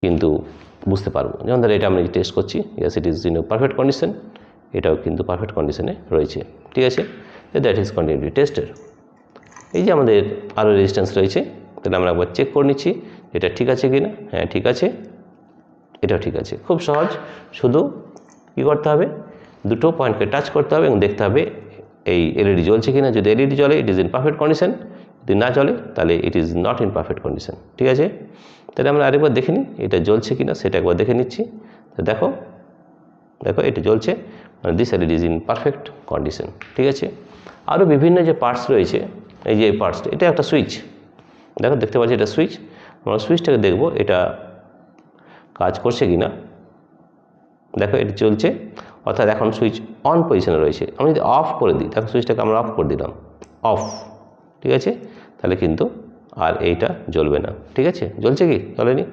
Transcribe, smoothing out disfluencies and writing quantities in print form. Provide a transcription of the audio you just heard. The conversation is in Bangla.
কিন্তু বুঝতে পারবো। যেমন ধরো এটা আমরা টেস্ট করছি, yes it is in perfect condition, এটাও কিন্তু পারফেক্ট কন্ডিশনে রয়েছে। ঠিক আছে, দ্যাট ইজ কন্টিনিউটি টেস্টের। এই যে আমাদের আরও রেজিস্ট্যান্স রয়েছে, তাহলে আমরা একবার চেক করে নিচ্ছি এটা ঠিক আছে কি না। হ্যাঁ ঠিক আছে, এটাও ঠিক আছে। খুব সহজ, শুধু কী করতে হবে, দুটো পয়েন্টকে টাচ করতে হবে এবং দেখতে হবে এই এলইডি জ্বলছে কিনা। যদি এলইডি জ্বলে it is in perfect condition, যদি না জ্বলে তাহলে it is not in perfect condition. ঠিক আছে, তাহলে আমরা আরেকবার দেখে নিই এটা জ্বলছে কিনা, সেটা একবার দেখে নিচ্ছি। তো দেখো এটা জ্বলছে, মানে this LED is in perfect condition. ঠিক আছে, আরও বিভিন্ন যে পার্টস রয়েছে, এই যে এই পার্টসটা, এটা একটা সুইচ, দেখো দেখতে পাচ্ছি এটা সুইচ। আমরা সুইচটাকে দেখব এটা কাজ করছে কি না। দেখো এটা চলছে, অর্থাৎ এখন সুইচ অন পজিশনে রয়েছে। আমি যদি অফ করে দিই, দেখো সুইচটাকে আমরা অফ করে দিলাম, অফ। ঠিক আছে, তাহলে কিন্তু আর এইটা জ্বলবে না। ঠিক আছে, জ্বলছে কি, জ্বলেনি?